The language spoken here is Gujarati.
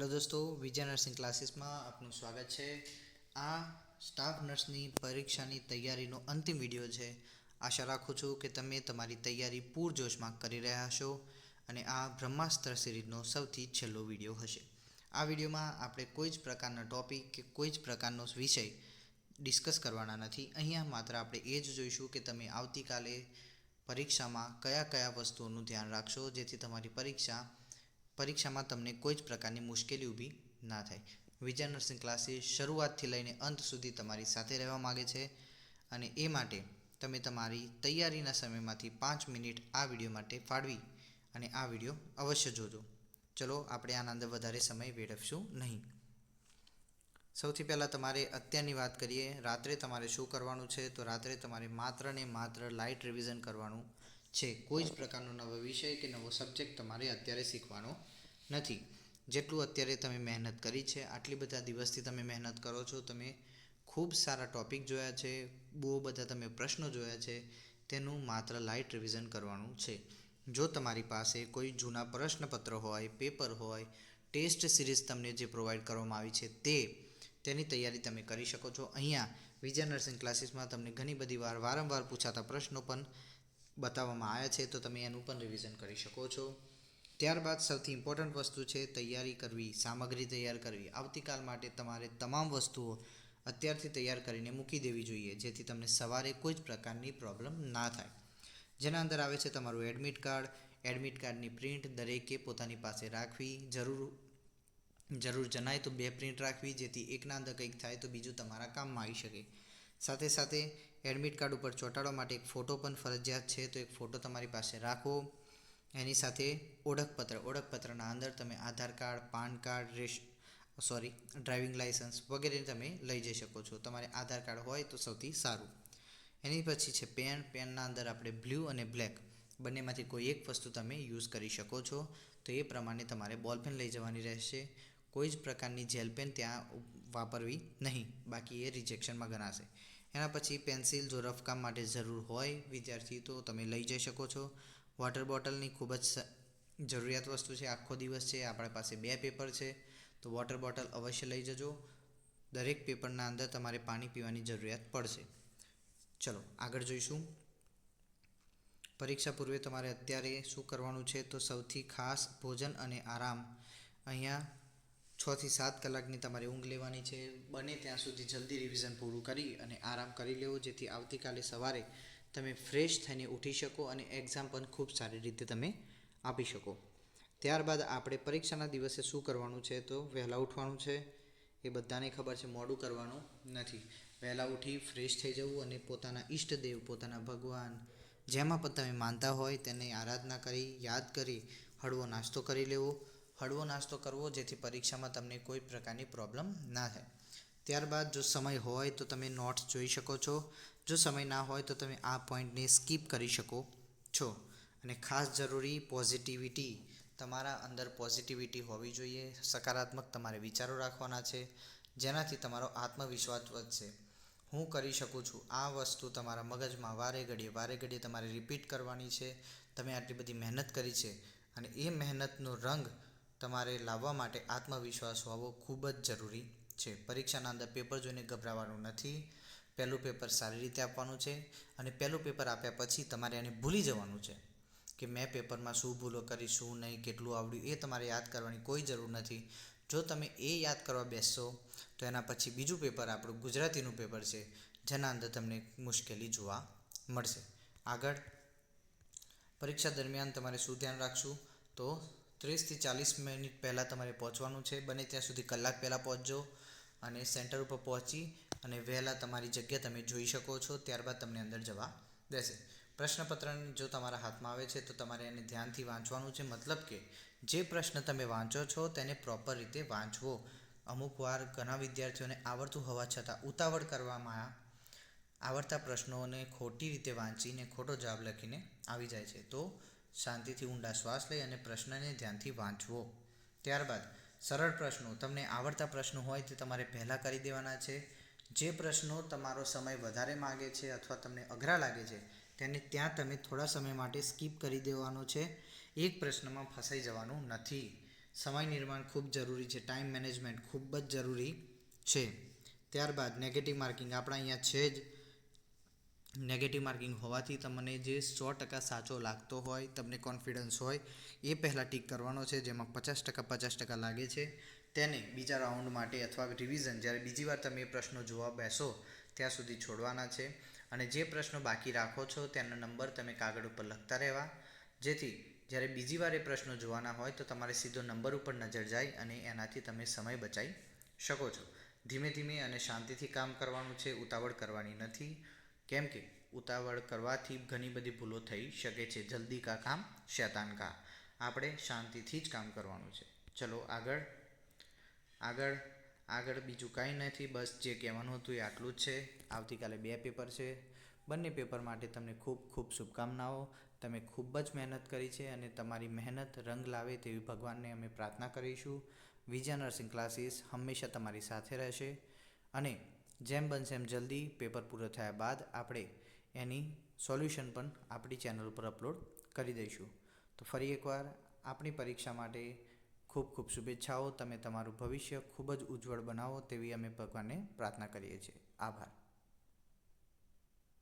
हेलो दोस्तों, विजय नर्सिंग क्लासेस में आपનું સ્વાગત છે। આ સ્ટાફ નર્સની પરીક્ષાની તૈયારીનો અંતિમ વિડિયો છે। આશા રાખું છું કે તમે તમારી તૈયારી પૂરજોશમાં કરી રહ્યા હશો અને આ બ્રહ્માસ્ત્ર સિરીઝનો સૌથી છેલ્લો વિડિયો હશે। આ વિડિયોમાં આપણે કોઈ જ પ્રકારના ટોપિક કે કોઈ જ પ્રકારનો વિષય ડિસ્કસ કરવાના નથી। અહીંયા માત્ર આપણે એ જ જોઈશું કે તમે આવતીકાલે પરીક્ષામાં કયા કયા વસ્તુઓનું ધ્યાન રાખશો જેથી તમારી પરીક્ષામાં તમને કોઈ જ પ્રકારની મુશ્કેલી ઊભી ના થાય। વિજય નર્સિંગ ક્લાસીસ શરૂઆતથી લઈને અંત સુધી તમારી સાથે રહેવા માગે છે અને એ માટે તમે તમારી તૈયારીના સમયમાંથી 5 મિનિટ આ વિડીયો માટે ફાળવી અને આ વિડીયો અવશ્ય જોજો। ચલો આપણે આના અંદર વધારે સમય વેડફશું નહીં। સૌથી પહેલાં તમારે અત્યારની વાત કરીએ। રાત્રે તમારે શું કરવાનું છે? તો રાત્રે તમારે માત્ર ને માત્ર લાઇટ રિવિઝન કરવાનું છે। કોઈ જ પ્રકારનો નવો વિષય કે નવો સબ્જેક્ટ તમારે અત્યારે શીખવાનો નથી। જેટલું અત્યારે તમે મહેનત કરી છે, આટલી બધા દિવસથી તમે મહેનત કરો છો, તમે ખૂબ સારા ટૉપિક જોયા છે, બહુ બધા તમે પ્રશ્નો જોયા છે, તેનું માત્ર લાઇટ રિવિઝન કરવાનું છે। જો તમારી પાસે કોઈ જૂના પ્રશ્નપત્ર હોય, પેપર હોય, ટેસ્ટ સિરીઝ તમને જે પ્રોવાઈડ કરવામાં આવી છે તેની તૈયારી તમે કરી શકો છો। અહીંયા વિજય નર્સિંગ ક્લાસીસમાં તમને ઘણી બધી વારંવાર પૂછાતા પ્રશ્નો પણ બતાવવામાં આવ્યા છે, તો તમે એનું પણ રિવિઝન કરી શકો છો। ત્યારબાદ સૌથી ઇમ્પોર્ટન્ટ વસ્તુ છે તૈયારી કરવી, સામગ્રી તૈયાર કરવી। આવતીકાલ માટે તમારે તમામ વસ્તુઓ અત્યારથી તૈયાર કરીને મૂકી દેવી જોઈએ જેથી તમને સવારે કોઈ જ પ્રકારની પ્રોબ્લેમ ના થાય। જેના અંદર આવે છે તમારું એડમિટ કાર્ડની પ્રિન્ટ દરેકે પોતાની પાસે રાખવી। જરૂર જણાય તો 2 પ્રિન્ટ રાખવી જેથી એકના અંદર કંઈક થાય તો બીજું તમારા કામમાં આવી શકે। સાથે સાથે એડમિટ કાર્ડ ઉપર ચોંટાડવા માટે એક ફોટો પણ ફરજિયાત છે, તો એક ફોટો તમારી પાસે રાખો। એની સાથે ઓળખપત્રના અંદર તમે Aadhaar card, PAN card, driving licence વગેરે તમે લઈ જઈ શકો છો। તમારે આધાર કાર્ડ હોય તો સૌથી સારું। એની પછી છે પેનના અંદર આપણે બ્લુ અને બ્લેક બંનેમાંથી કોઈ એક વસ્તુ તમે યુઝ કરી શકો છો, તો એ પ્રમાણે તમારે બોલપેન લઈ જવાની રહેશે। કોઈ જ પ્રકારની જેલ પેન ત્યાં વાપરવી નહીં, બાકી એ રિજેક્શનમાં ગણાશે। એના પછી પેન્સિલ જો રફકામ માટે જરૂર હોય વિદ્યાર્થી તો તમે લઈ જઈ શકો છો। વોટર બોટલની ખૂબ જ જરૂરિયાત વસ્તુ છે। આખો દિવસ છે, આપણા પાસે 2 પેપર છે, તો વોટર બોટલ અવશ્ય લઈ જજો। દરેક પેપરના અંદર તમારે પાણી પીવાની જરૂરિયાત પડશે। ચલો આગળ જોઈશું। પરીક્ષા પૂર્વે તમારે અત્યારે શું કરવાનું છે? તો સૌથી ખાસ ભોજન અને આરામ। અહીંયા 6 થી 7 કલાકની તમારે ઊંઘ લેવાની છે। બને ત્યાં સુધી જલ્દી રિવિઝન પૂરું કરી અને આરામ કરી લેવો જેથી આવતીકાલે સવારે તમે ફ્રેશ થઈને ઉઠી શકો અને એક્ઝામ પણ ખૂબ સારી રીતે તમે આપી શકો। ત્યારબાદ આપણે પરીક્ષાના દિવસે શું કરવાનું છે? તો વહેલા ઉઠવાનું છે। એ બધાને ખબર છે, મોડું કરવાનું નથી। વહેલા ઉઠી ફ્રેશ થઈ જવું અને પોતાના ઈષ્ટદેવ, પોતાના ભગવાન જેમાં પણ તમે માનતા હોય તેને આરાધના કરી, યાદ કરી હળવો નાસ્તો કરી લેવો। હળવો નાસ્તો કરવો જેથી પરીક્ષામાં તમને કોઈ પ્રકારની પ્રોબ્લેમ ના થાય। ત્યારબાદ જો સમય હોય તો તમે નોટ્સ જોઈ શકો છો, જો સમય ના હોય તો તમે આ પોઈન્ટને સ્કીપ કરી શકો છો। અને ખાસ જરૂરી પોઝિટિવિટી, તમારા અંદર પોઝિટિવિટી હોવી જોઈએ। સકારાત્મક તમારે વિચારો રાખવાના છે જેનાથી તમારો આત્મવિશ્વાસ વધશે। હું કરી શકું છું, આ વસ્તુ તમારા મગજમાં વારે ઘડીએ તમારે રિપીટ કરવાની છે। તમે આટલી બધી મહેનત કરી છે અને એ મહેનતનો રંગ તમારે લાવવા માટે આત્મવિશ્વાસ હોવો ખૂબ જ જરૂરી છે। પરીક્ષાના અંદર પેપર જોઈને ગભરાવાનું નથી। પહેલું પેપર સારી રીતે આપવાનું છે અને પહેલું પેપર આપ્યા પછી તમારે એને ભૂલી જવાનું છે કે મેં પેપરમાં શું ભૂલો કરી, શું નહીં, કેટલું આવડ્યું, એ તમારે યાદ કરવાની કોઈ જરૂર નથી। જો તમે એ યાદ કરવા બેસશો તો એના પછી બીજું પેપર આપણું ગુજરાતીનું પેપર છે જેના અંદર તમને મુશ્કેલી જોવા મળશે। આગળ પરીક્ષા દરમિયાન તમારે શું ધ્યાન રાખશું? તો 30 થી 40 મિનિટ પહેલાં તમારે પહોંચવાનું છે। બને ત્યાં સુધી કલાક પહેલાં પહોંચજો અને સેન્ટર ઉપર પહોંચી અને વહેલા તમારી જગ્યા તમે જોઈ શકો છો। ત્યારબાદ તમને અંદર જવા દેશે। પ્રશ્નપત્ર જો તમારા હાથમાં આવે છે તો તમારે એને ધ્યાનથી વાંચવાનું છે। મતલબ કે જે પ્રશ્ન તમે વાંચો છો તેને પ્રોપર રીતે વાંચવો। અમુક વાર ઘણા વિદ્યાર્થીઓને આવડતું હોવા છતાં ઉતાવળ કરવામાં આવડતા પ્રશ્નોને ખોટી રીતે વાંચીને ખોટો જવાબ લખીને આવી જાય છે। તો શાંતિથી ઊંડા શ્વાસ લઈ અને પ્રશ્નને ધ્યાનથી વાંચવો। ત્યારબાદ સરળ પ્રશ્નો, તમને આવડતા પ્રશ્નો હોય તે તમારે પહેલાં કરી દેવાના છે। જે પ્રશ્નો તમારો સમય વધારે માગે છે અથવા તમને અઘરા લાગે છે તેને ત્યાં તમે થોડા સમય માટે સ્કીપ કરી દેવાનો છે। એક પ્રશ્નમાં ફસાઈ જવાનું નથી। સમય નિર્માણ ખૂબ જરૂરી છે, ટાઈમ મેનેજમેન્ટ ખૂબ જ જરૂરી છે. ત્યારબાદ નેગેટિવ માર્કિંગ આપણા અહીંયા છે જ. નેગેટિવ માર્કિંગ હોવાથી તમને જે 100% સાચો લાગતો હોય, તમને કોન્ફિડન્સ હોય, એ પહેલાં ટીક કરવાનો છે. જેમાં 50% લાગે છે તેને બીજા રાઉન્ડ માટે અથવા રિવિઝન જ્યારે બીજી વાર તમે એ પ્રશ્નો જોવા બેસો ત્યાં સુધી છોડવાના છે. અને જે પ્રશ્નો બાકી રાખો છો તેનો નંબર તમે કાગળ ઉપર લખતા રહેવા, જેથી જ્યારે બીજી વાર એ પ્રશ્નો જોવાના હોય તો તમારે સીધો નંબર ઉપર નજર જાય અને એનાથી તમે સમય બચાવી શકો છો. ધીમે ધીમે અને શાંતિથી કામ કરવાનું છે, ઉતાવળ કરવાની નથી. કેમ કે ઉતાવળ કરવાથી ઘણી બધી ભૂલો થઈ શકે છે. જલ્દી કા કામ શૈતાન કા. આપણે શાંતિથી જ કામ કરવાનું છે. ચલો આગળ બીજું કાંઈ નથી, બસ જે કહેવાનું હતું એ આટલું જ છે. આવતીકાલે 2 પેપર છે. બંને પેપર માટે તમને ખૂબ ખૂબ શુભકામનાઓ. તમે ખૂબ જ મહેનત કરી છે અને તમારી મહેનત રંગ લાવે તેવી ભગવાનને અમે પ્રાર્થના કરીશું. વિજય નર્સિંગ ક્લાસીસ હંમેશા તમારી સાથે રહેશે અને જેમ બનશે એમ જલ્દી પેપર પૂરો થયા બાદ આપણે એની સોલ્યુશન પણ આપણી ચેનલ ઉપર અપલોડ કરી દઈશું. તો ફરી એકવાર આપણી પરીક્ષા માટે ખૂબ ખૂબ શુભેચ્છાઓ. તમે તમારું ભવિષ્ય ખૂબ જ ઉજ્જવળ બનાવો તેવી અમે ભગવાનને પ્રાર્થના કરીએ છીએ. આભાર.